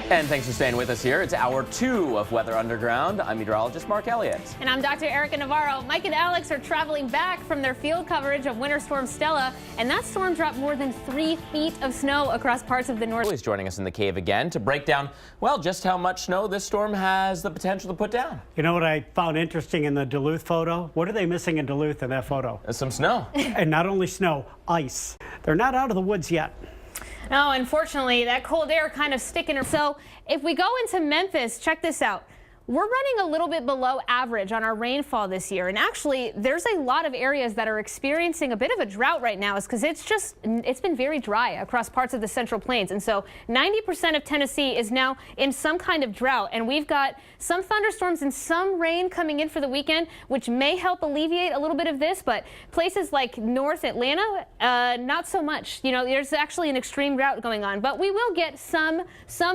And thanks for staying with us here. It's hour 2 of Weather Underground. I'm meteorologist Mark Elliott. And I'm Dr. Erika Navarro. Mike and Alex are traveling back from their field coverage of Winter Storm Stella, and that storm dropped more than 3 feet of snow across parts of the north. He's joining us in the cave again to break down, well, just how much snow this storm has the potential to put down. You know what I found interesting in the Duluth photo? What are they missing in Duluth in that photo? Some snow. And not only snow, ice. They're not out of the woods yet. No, unfortunately, that cold air kind of sticking. So if we go into Memphis, check this out. We're running a little bit below average on our rainfall this year. And actually, there's a lot of areas that are experiencing a bit of a drought right now because it's been very dry across parts of the Central Plains. And so 90% of Tennessee is now in some kind of drought. And we've got some thunderstorms and some rain coming in for the weekend, which may help alleviate a little bit of this. But places like North Atlanta, not so much. You know, there's actually an extreme drought going on. But we will get some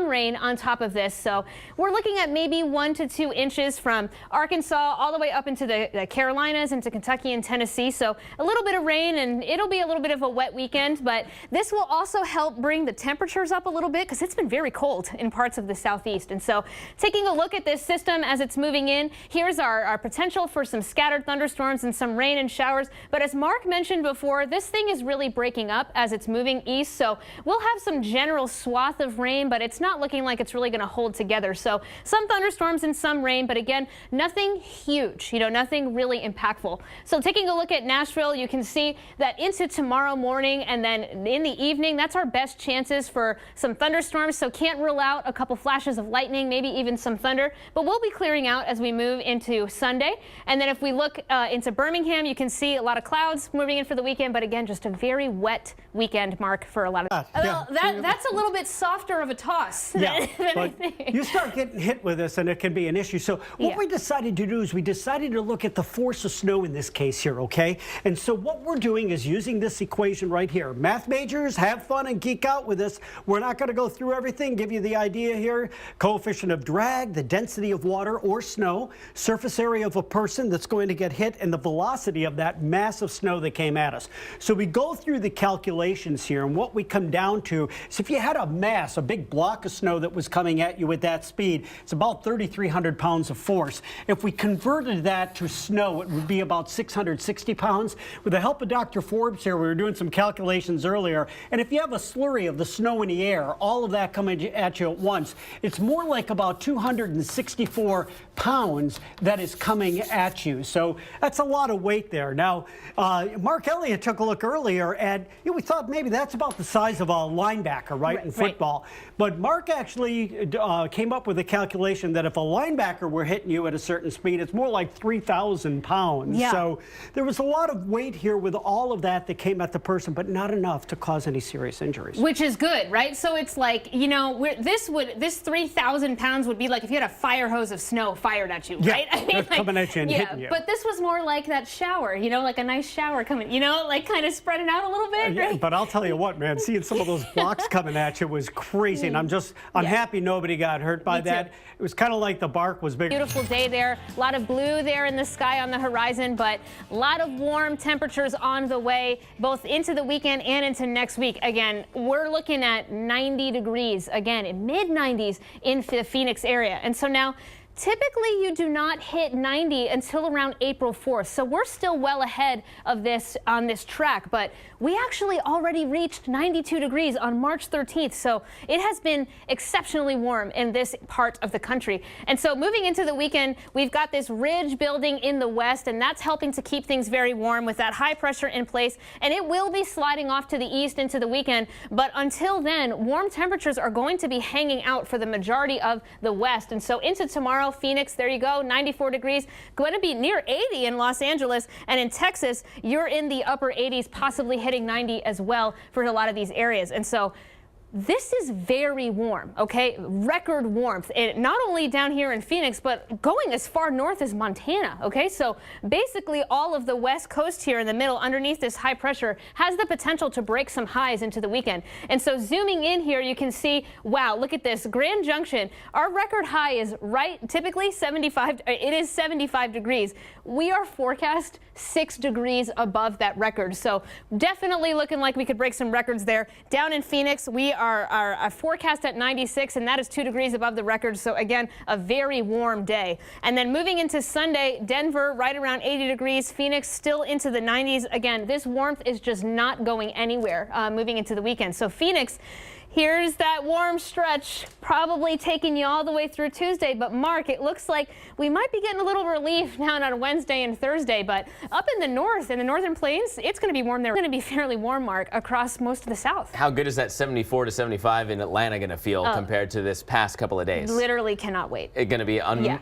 rain on top of this. So we're looking at maybe 1 to 2 inches from Arkansas all the way up into the Carolinas, into Kentucky and Tennessee. So a little bit of rain, and it'll be a little bit of a wet weekend, but this will also help bring the temperatures up a little bit because it's been very cold in parts of the southeast. And so taking a look at this system as it's moving in, here's our potential for some scattered thunderstorms and some rain and showers. But as Mark mentioned before, this thing is really breaking up as it's moving east. So we'll have some general swath of rain, but it's not looking like it's really going to hold together. So some thunderstorms and some rain, but again, nothing huge, nothing really impactful. So taking a look at Nashville, you can see that into tomorrow morning and then in the evening, that's our best chances for some thunderstorms. So can't rule out a couple flashes of lightning, maybe even some thunder, but we'll be clearing out as we move into Sunday. And then if we look into Birmingham, you can see a lot of clouds moving in for the weekend, but again, just a very wet weekend, Mark, for a lot of that's a little bit softer of a toss. Yeah, but you start getting hit with this and it can be an issue. So what we decided to do is we decided to look at the force of snow in this case here, okay? And so what we're doing is using this equation right here. Math majors, have fun and geek out with this. We're not going to go through everything, give you the idea here. Coefficient of drag, the density of water or snow, surface area of a person that's going to get hit, and the velocity of that massive snow that came at us. So we go through the calculations here, and what we come down to is if you had a mass, a big block of snow that was coming at you at that speed, it's about 3,300 pounds of force. If we converted that to snow, it would be about 660 pounds. With the help of Dr. Forbes here, we were doing some calculations earlier, and if you have a slurry of the snow in the air, all of that coming at you at once, it's more like about 264 pounds that is coming at you. So that's a lot of weight there. Now, Mark Elliott took a look earlier and we thought maybe that's about the size of a linebacker, right, in football. But Mark actually came up with a calculation that if a linebacker were hitting you at a certain speed, it's more like 3,000 pounds. Yeah. So there was a lot of weight here with all of that came at the person, but not enough to cause any serious injuries. Which is good, right? So it's like, this 3,000 pounds would be like if you had a fire hose of snow fired at you, right? I mean, coming at you and hitting you. But this was more like that shower, like a nice shower coming, like kind of spreading out a little bit, right? But I'll tell you what, man, seeing some of those blocks coming at you was crazy, and I'm happy nobody got hurt by that. It was kind of like the bark was big. Beautiful day there, a lot of blue there in the sky on the horizon, but a lot of warm temperatures on the way, both into the weekend and into next week. Again, we're looking at 90 degrees, again, mid-90s in the Phoenix area. And so now, typically, you do not hit 90 until around April 4th. So we're still well ahead of this on this track, but we actually already reached 92 degrees on March 13th. So it has been exceptionally warm in this part of the country. And so moving into the weekend, we've got this ridge building in the west, and that's helping to keep things very warm with that high pressure in place. And it will be sliding off to the east into the weekend. But until then, warm temperatures are going to be hanging out for the majority of the west. And so into tomorrow, Phoenix, there you go, 94 degrees, going to be near 80 in Los Angeles, and in Texas, you're in the upper 80s, possibly hitting 90 as well for a lot of these areas. And so This is very warm, okay? Record warmth, not only down here in Phoenix, but going as far north as Montana, okay? So basically all of the west coast here in the middle underneath this high pressure has the potential to break some highs into the weekend. And so zooming in here, you can see, wow, look at this. Grand Junction, our record high is typically 75, it is 75 degrees. We are forecast 6 degrees above that record. So definitely looking like we could break some records there. Down in Phoenix, we our forecast at 96, and that is 2 degrees above the record. So again, a very warm day. And then moving into Sunday, Denver right around 80 degrees, Phoenix still into the 90s. Again, this warmth is just not going anywhere moving into the weekend. So Phoenix, here's that warm stretch, probably taking you all the way through Tuesday. But Mark, it looks like we might be getting a little relief now on Wednesday and Thursday. But up in the north, in the northern plains, it's going to be warm there. It's going to be fairly warm, Mark, across most of the south. How good is that 74 to 75 in Atlanta going to feel compared to this past couple of days? Literally cannot wait. It's going to be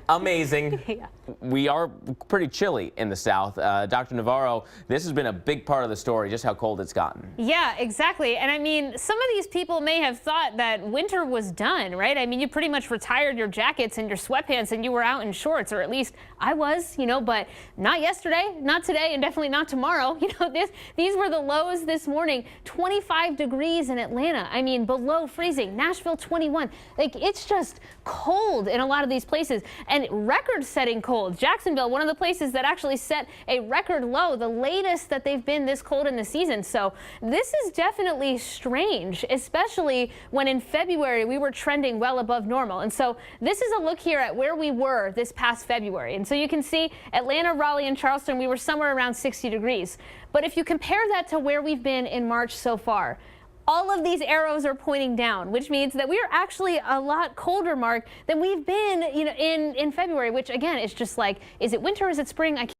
amazing. Yeah. We are pretty chilly in the south. Dr. Navarro, this has been a big part of the story, just how cold it's gotten. Yeah, exactly. And I mean, some of these people may have thought that winter was done, right? I mean, you pretty much retired your jackets and your sweatpants and you were out in shorts, or at least I was, but not yesterday, not today, and definitely not tomorrow. These were the lows this morning. 25 degrees in Atlanta. I mean, below freezing. Nashville, 21. Like, it's just cold in a lot of these places, and record-setting cold. Jacksonville, one of the places that actually set a record low, the latest that they've been this cold in the season. So this is definitely strange, especially when in February we were trending well above normal. And so this is a look here at where we were this past February. And so you can see Atlanta, Raleigh, and Charleston, we were somewhere around 60 degrees. But if you compare that to where we've been in March so far, all of these arrows are pointing down, which means that we are actually a lot colder, Mark, than we've been in February, which again is just like, is it winter, is it spring? I can't